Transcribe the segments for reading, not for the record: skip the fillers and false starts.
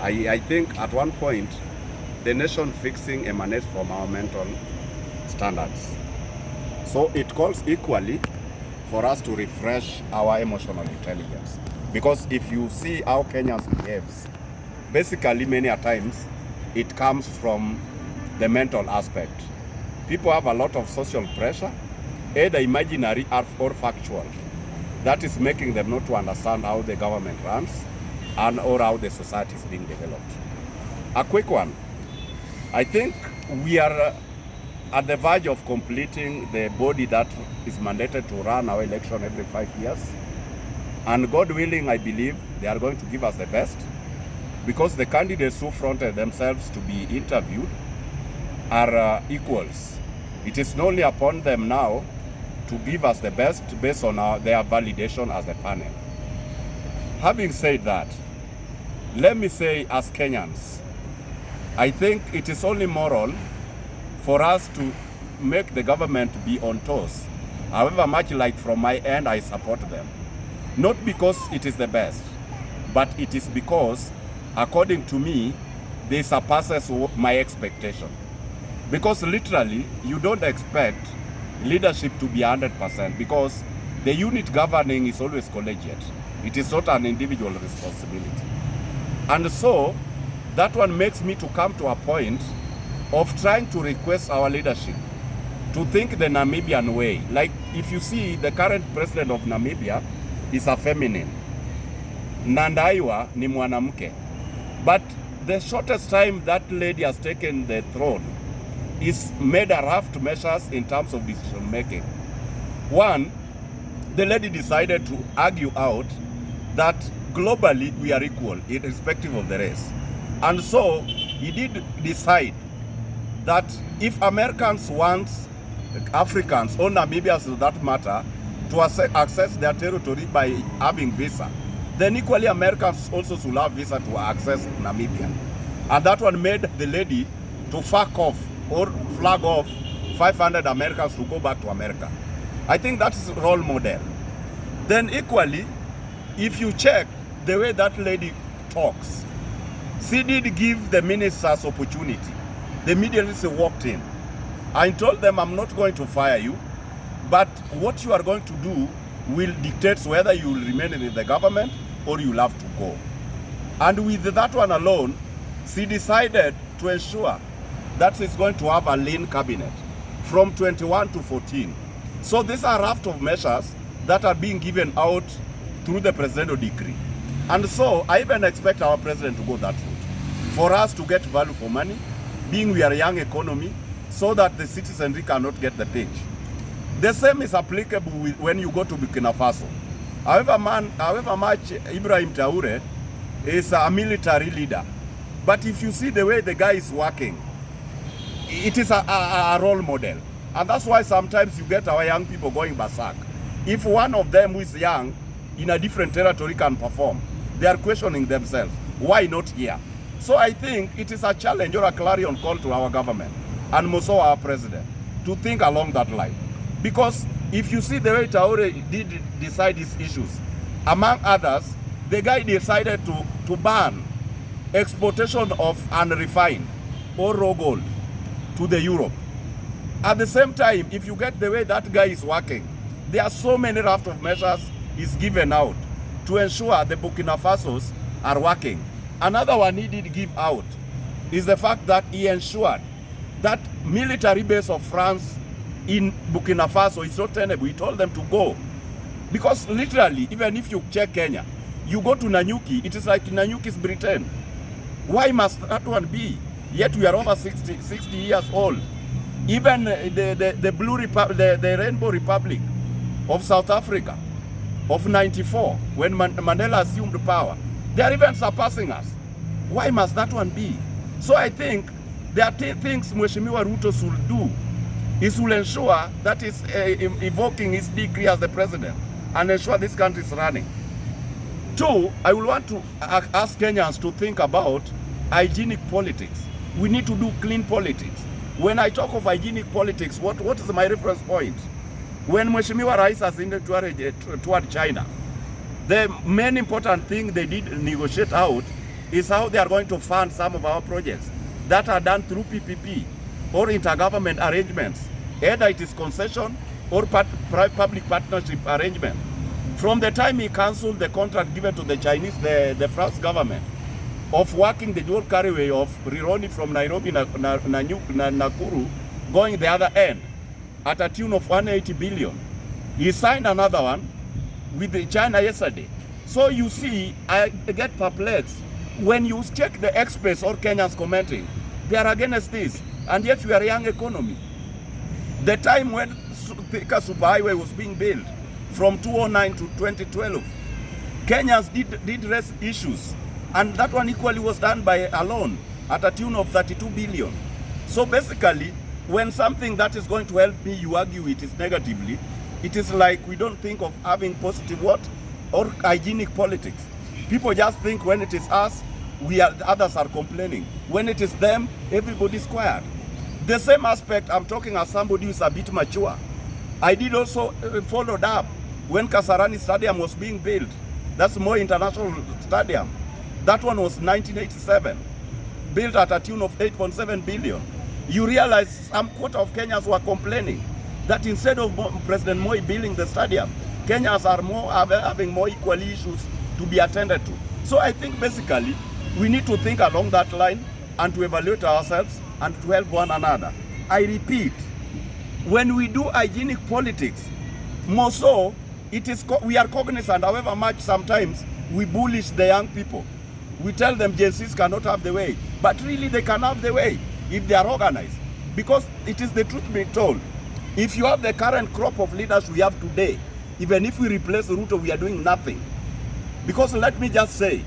I think at one point, the nation fixing emanates from our mental standards. So it calls equally for us to refresh our emotional intelligence. Because if you see how Kenyans behaves, basically many a times it comes from the mental aspect. People have a lot of social pressure, either imaginary or factual, that is making them not to understand how the government runs and or how the society is being developed. A quick one. I think we are at the verge of completing the body that is mandated to run our election every 5 years. And God willing, I believe they are going to give us the best, because the candidates who fronted themselves to be interviewed are equals. It is only upon them now to give us the best based on their validation as a panel. Having said that, let me say, as Kenyans, I think it is only moral for us to make the government be on toes. However much, like from my end, I support them. Not because it is the best, but it is because, according to me, they surpasses my expectation. Because literally, you don't expect leadership to be 100%, because the unit governing is always collegiate. It is not an individual responsibility. And so, that one makes me to come to a point of trying to request our leadership to think the Namibian way. Like, if you see, the current president of Namibia is a feminine. Nandaiwa ni mwanamke. But the shortest time that lady has taken the throne is made a raft measures in terms of decision making. One, the lady decided to argue out that globally we are equal, irrespective of the race. And so he did decide that if Americans want Africans or Namibians for that matter to access their territory by having visa, then equally Americans also should have visa to access Namibia. And that one made the lady to fuck off or flag off 500 Americans to go back to America. I think that is a role model. Then equally, if you check the way that lady talks, she did give the ministers opportunity. The immediately walked in. I told them, I'm not going to fire you, but what you are going to do will dictate whether you will remain in the government or you will have to go. And with that one alone, she decided to ensure that she's going to have a lean cabinet from 21 to 14. So these are a raft of measures that are being given out through the presidential decree. And so I even expect our president to go that route, for us to get value for money, being we are a young economy, so that the citizenry cannot get the pinch. The same is applicable when you go to Burkina Faso. However much Ibrahim Traore is a military leader, but if you see the way the guy is working, it is a role model. And that's why sometimes you get our young people going berserk. If one of them who is young in a different territory can perform, they are questioning themselves, why not here? So I think it is a challenge or a clarion call to our government, and most of our president, to think along that line. Because if you see the way Traore did decide these issues, among others, the guy decided to ban exportation of unrefined or raw gold to the Europe. At the same time, if you get the way that guy is working, there are so many raft of measures is given out to ensure the Burkina Fasos are working. Another one he did give out is the fact that he ensured that military base of France in Burkina Faso is not tenable. He told them to go. Because literally, even if you check Kenya, you go to Nanyuki, it is like Nanyuki's Britain. Why must that one be? Yet we are over 60 years old. Even the Rainbow Republic of South Africa of 94, when Mandela assumed power, they are even surpassing us. Why must that one be? So I think there are things Mheshimiwa Ruto should do. He should ensure that he's evoking his degree as the president and ensure this country is running. Two, I will want to ask Kenyans to think about hygienic politics. We need to do clean politics. When I talk of hygienic politics, what is my reference point? When Mheshimiwa Rais has toward China, the main important thing they did negotiate out is how they are going to fund some of our projects that are done through PPP or intergovernment arrangements. Either it is concession or public partnership arrangement. From the time he cancelled the contract given to the Chinese, the France government, of working the dual carriageway of Rironi from Nairobi, Nakuru, going the other end at a tune of 180 billion. He signed another one with China yesterday. So you see, I get perplexed. When you check the experts or Kenyans commenting, they are against this, and yet we are a young economy. The time when Thika Superhighway was being built, from 2009 to 2012, Kenyans did raise issues, and that one equally was done by a loan at a tune of 32 billion. So basically, when something that is going to help me, you argue it is negatively, it is like we don't think of having positive what? Or hygienic politics. People just think when it is us, others are complaining. When it is them, everybody's quiet. The same aspect, I'm talking as somebody who is a bit mature. I did also followed up when Kasarani Stadium was being built. That's Moi International Stadium. That one was 1987, built at a tune of 8.7 billion. You realize some quarter of Kenyans were complaining that instead of President Moi building the stadium, Kenyans are having more equal issues to be attended to. So I think basically we need to think along that line and to evaluate ourselves and to help one another. I repeat, when we do hygienic politics, more so, we are cognizant, however much sometimes we bullish the young people. We tell them Gen Zs cannot have the way, but really they can have the way if they are organized. Because it is the truth being told. If you have the current crop of leaders we have today, even if we replace Ruto, we are doing nothing. Because let me just say,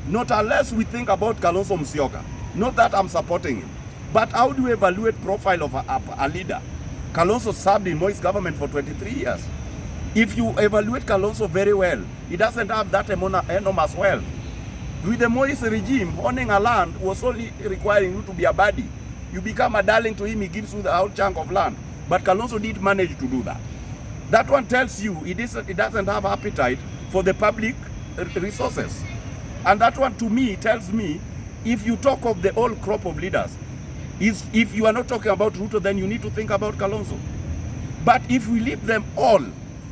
not unless we think about Kalonzo Musyoka, not that I'm supporting him, but how do we evaluate profile of a leader? Kalonzo served in Moi's government for 23 years. If you evaluate Kalonzo very well, he doesn't have that enormous wealth. With the Moi's regime, owning a land was only requiring you to be a baddie. You become a darling to him, he gives you the whole chunk of land. But Kalonzo did manage to do that. That one tells you he doesn't have appetite for the public resources. And that one to me tells me, if you talk of the whole crop of leaders, if you are not talking about Ruto, then you need to think about Kalonzo. But if we leave them all,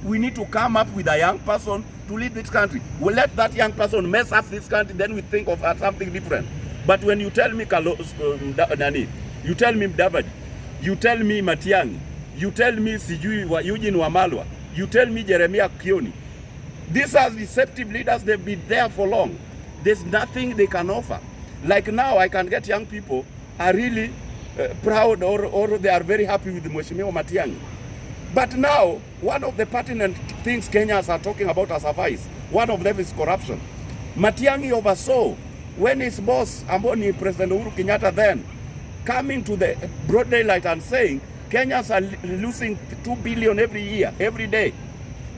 we need to come up with a young person to lead this country. We'll let that young person mess up this country, then we think of something different. But when you tell me Nani, you tell me David, you tell me Matiang'i, you tell me Sijui Eugene Wamalwa, you tell me Jeremiah Kioni, these are deceptive leaders. They've been there for long. There's nothing they can offer. Like now, I can get young people are really proud or they are very happy with Mheshimiwa Matiang'i. But now, one of the pertinent things Kenyans are talking about as a vice, one of them is corruption. Matiang'i oversaw when his boss, Amboni, President Uhuru Kenyatta then, coming to the broad daylight and saying, Kenyans are losing 2 billion every year, every day.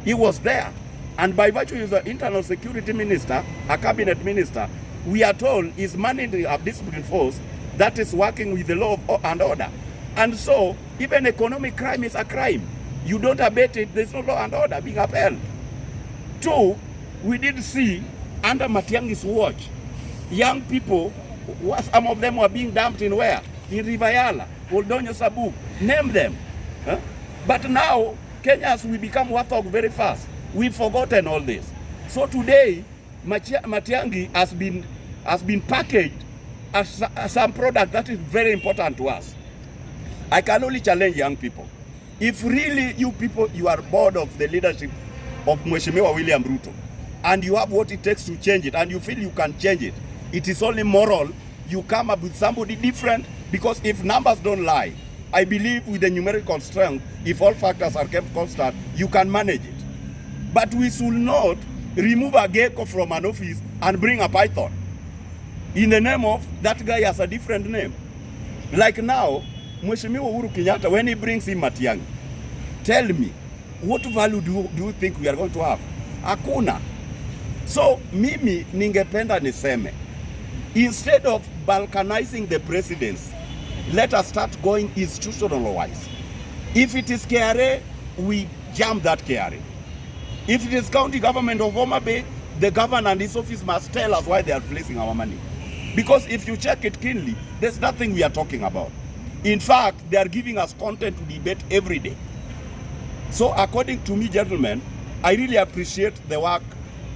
He was there. And by virtue of the internal security minister, a cabinet minister, we are told is managing a discipline force that is working with the law and order. And so, even economic crime is a crime. You don't abate it, there's no law and order being upheld. Two, we did see under Matiang'i's watch, young people, some of them were being dumped in where? In Rivayala, Oldonyo Sabu, name them. Huh? But now, Kenyans, we become warthog very fast. We've forgotten all this. So today, Matiang'i has been packaged as some product that is very important to us. I can only challenge young people. If really you people, you are bored of the leadership of Mheshimiwa William Ruto, and you have what it takes to change it, and you feel you can change it, it is only moral you come up with somebody different, because if numbers don't lie, I believe with the numerical strength, if all factors are kept constant, you can manage it. But we should not remove a gecko from an office and bring a python in the name of that guy has a different name. Like now, Mheshimiwa Uhuru Kenyatta, when he brings in Matiang'i, tell me, what value do you think we are going to have? Hakuna. So, mimi ningependa niseme, instead of balkanizing the presidents, let us start going institutional wise. If it is KRA, we jam that KRA. If it is county government of Homa Bay, the governor and his office must tell us why they are placing our money. Because if you check it keenly, there's nothing we are talking about. In fact, they are giving us content to debate every day. So according to me, gentlemen, I really appreciate the work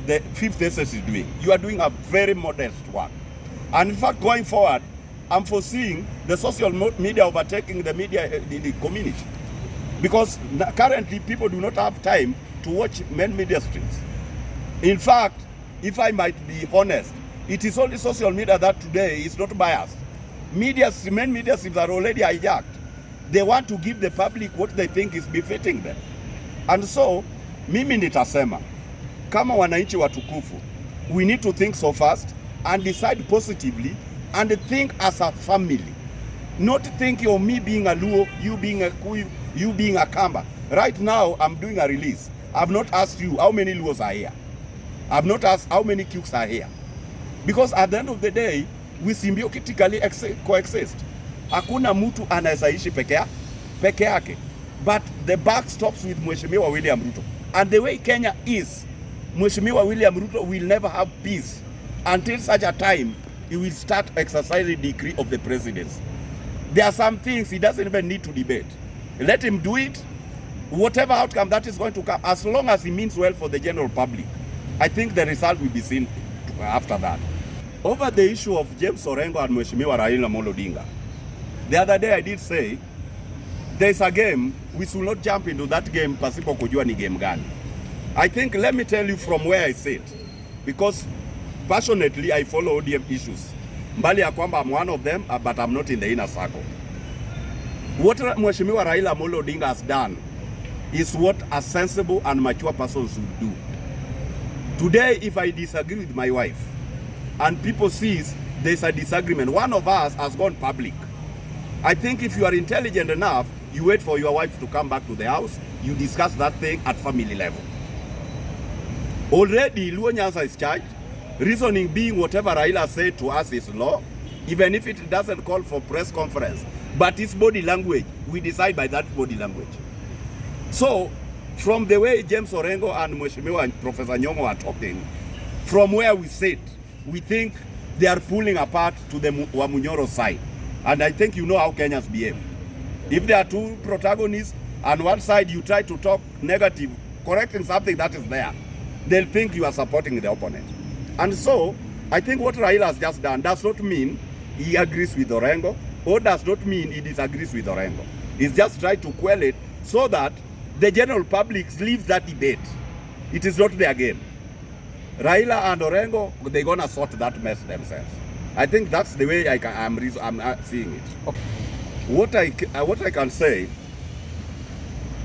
the Fifth SS is doing. You are doing a very modest work. And in fact, going forward, I'm foreseeing the social media overtaking the media, the community. Because currently, people do not have time to watch main media streams. In fact, if I might be honest, it is only social media that today is not biased. Main media streams are already hijacked. They want to give the public what they think is befitting them. And so, mimi nitasema, kama wananchi watukufu, we need to think so fast and decide positively and think as a family. Not think of me being a Luo, you being a Kuyu, you being a Kamba. Right now, I'm doing a release. I've not asked you how many Luos are here. I've not asked how many Kyuks are here. Because at the end of the day, we symbiotically coexist. Hakuna mtu anaweza ishi peke yake. But the buck stops with Mheshimiwa William Ruto. And the way Kenya is, Mheshimiwa William Ruto will never have peace until such a time he will start exercising the decree of the presidency. There are some things he doesn't even need to debate. Let him do it. Whatever outcome that is going to come, as long as he means well for the general public, I think the result will be seen after that. Over the issue of James Orengo and Mheshimiwa Raila Amolo Odinga, the other day I did say, there's a game, we should not jump into that game pasipo kujua ni game gani. I think, let me tell you from where I sit, because passionately I follow ODM issues. Mbali ya kwamba I'm one of them, but I'm not in the inner circle. What Mheshimiwa Raila Amolo Odinga has done is what a sensible and mature person should do. Today, if I disagree with my wife, and people sees there's a disagreement, one of us has gone public. I think if you are intelligent enough, you wait for your wife to come back to the house, you discuss that thing at family level. Already, Luo Nyanza is charged, reasoning being whatever Raila said to us is law, even if it doesn't call for press conference. But it's body language. We decide by that body language. So, from the way James Orengo and Mheshimiwa and Professor Nyong'o are talking, from where we sit, we think they are pulling apart to the Wamunyoro side. And I think you know how Kenyans behave. If there are two protagonists, on one side you try to talk negative, correcting something that is there, they'll think you are supporting the opponent. And so, I think what Raila has just done does not mean he agrees with Orengo, or does not mean he disagrees with Orengo. He's just trying to quell it so that the general public leaves that debate. It is not their game. Raila and Orengo, they're going to sort that mess themselves. I think that's the way I'm seeing it. Okay. What I can say,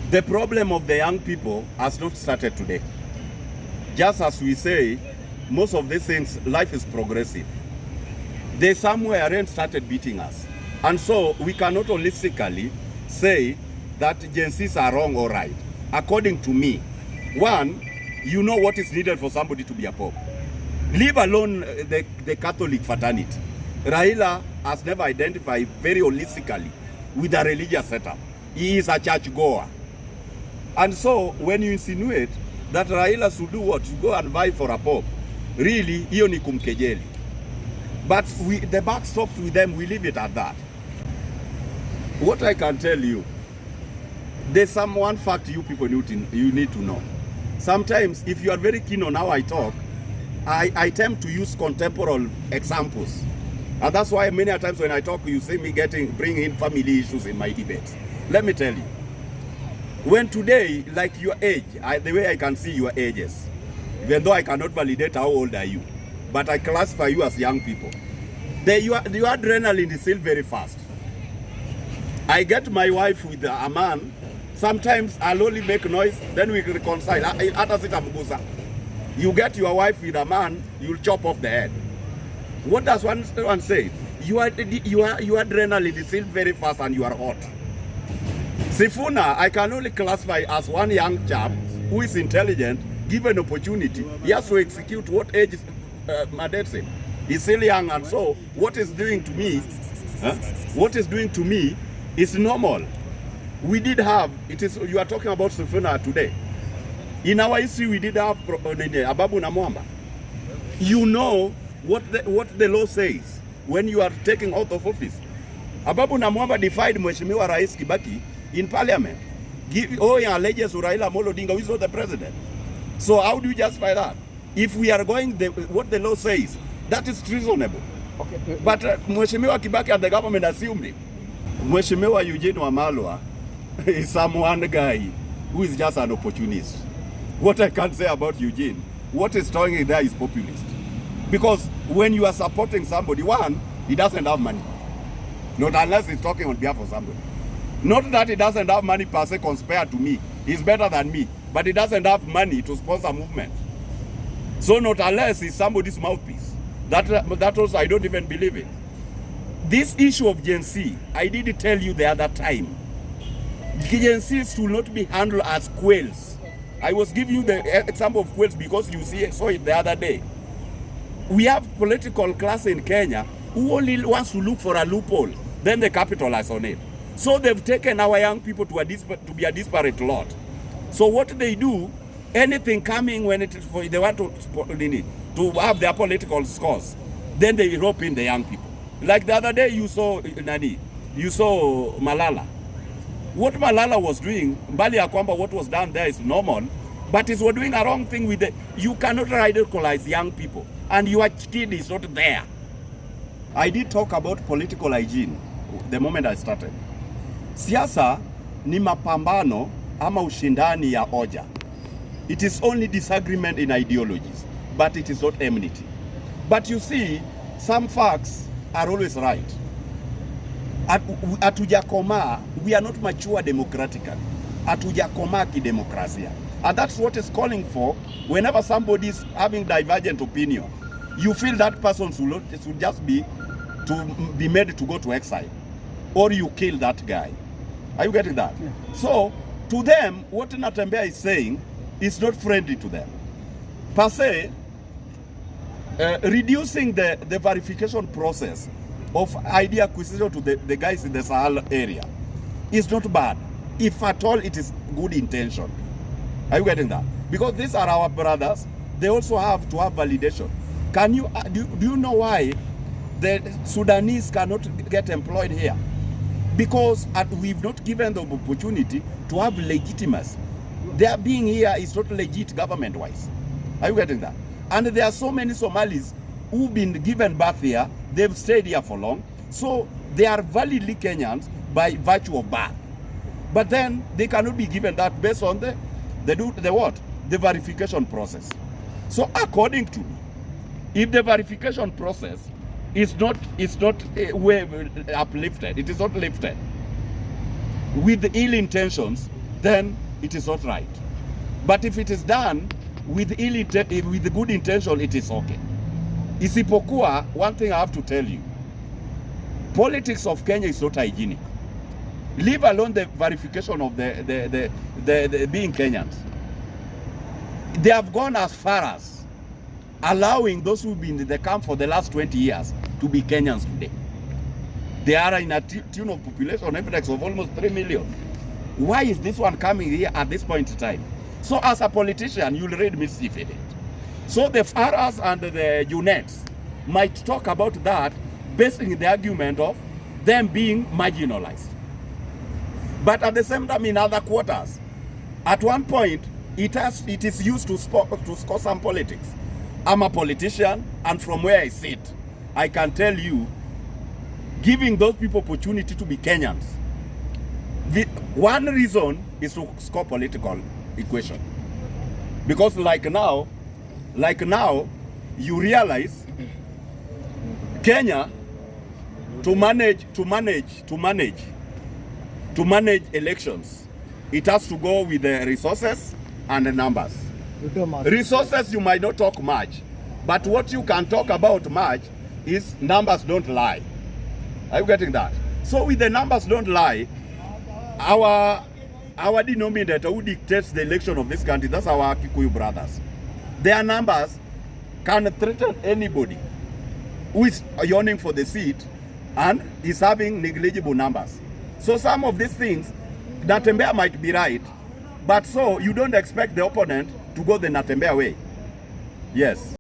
the problem of the young people has not started today. Just as we say, most of these things, life is progressive. They somewhere aren't started beating us. And so we cannot holistically say that Gen Zs are wrong or right. According to me, one, you know what is needed for somebody to be a pope. Leave alone the Catholic fraternity. Raila has never identified very holistically with a religious setup. He is a church goer. And so when you insinuate that Raila should do what? You go and vie for a pope. Really, hiyo ni kumkejeli. But the buck stops with them, we leave it at that. What I can tell you, there's one fact you people you need to know. Sometimes, if you are very keen on how I talk, I tend to use contemporary examples. And that's why many times when I talk, you see me bring in family issues in my debates. Let me tell you. When today, like your age, the way I can see your ages, even though I cannot validate how old are you, but I classify you as young people. Your adrenaline is still very fast. I get my wife with a man, sometimes I'll only make noise, then we reconcile. You get your wife with a man, you'll chop off the head. What does one say? Your adrenaline is still very fast and you are hot. Sifuna, I can only classify as one young chap who is intelligent, given opportunity. He has to execute what age mandates him. He's still young, and so what is doing to me, is normal. We did have, you are talking about Sifuna today. In our history, we did have Ababu na Mwamba. You know what the law says. when you are taking out of office. Ababu namwamba defied Mheshimiwa Rais Kibaki in parliament. Owing allegiance to Raila Amolo Odinga, who is not the president. So how do you justify that? If we are going what the law says, that is treasonable. Okay. But Mheshimiwa Kibaki and the government assumed it. Mheshimiwa Eugene Wamalwa is someone guy who is just an opportunist. What I can say about Eugene, what is talking there is populist. Because when you are supporting somebody, one, he doesn't have money. Not unless he's talking on behalf of somebody. Not that he doesn't have money per se compared to me. He's better than me. But he doesn't have money to sponsor movement. So not unless he's somebody's mouthpiece. That also I don't even believe it. This issue of Gen Z, I did tell you the other time. Gen Zs will not be handled as quails. I was giving you the example of quails because you saw it the other day. We have political class in Kenya who only wants to look for a loophole, then they capitalize on it. So they've taken our young people to be a disparate lot. So what they do, anything coming when it is for they want to have their political scores, then they rope in the young people. Like the other day you saw Malala. What Malala was doing, mbali ya kwamba what was done there is normal, but is we're doing a wrong thing with it. You cannot radicalize young people, and your kid is not there. I did talk about political hygiene the moment I started. Siasa ni mapambano ama ushindani ya hoja. It is only disagreement in ideologies, but it is not enmity. But you see, some facts are always right. Atujakoma, we are not mature democratically. Atujakoma kidemokrasia. And that's what is calling for whenever somebody is having divergent opinion. You feel that person should just be made to go to exile. Or you kill that guy. Are you getting that? Yeah. So, to them, what Natembeya is saying is not friendly to them. Per se, reducing the verification process of ID acquisition to the guys in the Sahel area is not bad, if at all it is good intention. Are you getting that? Because these are our brothers, they also have to have validation. Can you do you know why the Sudanese cannot get employed here? Because we've not given them the opportunity to have legitimacy. Their being here is not legit government-wise. Are you getting that? And there are so many Somalis who've been given birth here, they've stayed here for long, so they are validly Kenyans by virtue of birth. But then they cannot be given that based on the verification process. So according to me, if the verification process is not uplifted, it is not lifted with ill intentions, then it is not right. But if it is done with good intention, it is okay. Isipokuwa, one thing I have to tell you, politics of Kenya is not hygienic. Leave alone the verification of the being Kenyans. They have gone as far as allowing those who've been in the camp for the last 20 years to be Kenyans today. They are in a tune of population index of almost 3 million. Why is this one coming here at this point in time? So as a politician, you'll read mischief in it. So the Faras and the UNETs might talk about that, basing the argument of them being marginalized. But at the same time, in other quarters, at one point, it is used to score some politics. I'm a politician, and from where I sit, I can tell you, giving those people opportunity to be Kenyans, the one reason is to score political equation. Because like now, you realize Kenya, to manage elections, it has to go with the resources and the numbers. Resources, you might not talk much, but what you can talk about much is numbers don't lie. Are you getting that? So with the numbers don't lie, our denominator who dictates the election of this country, that's our Kikuyu brothers. Their numbers can threaten anybody who is yearning for the seat and is having negligible numbers. So some of these things, Natembeya might be right, but so you don't expect the opponent to go the Natembeya way. Yes.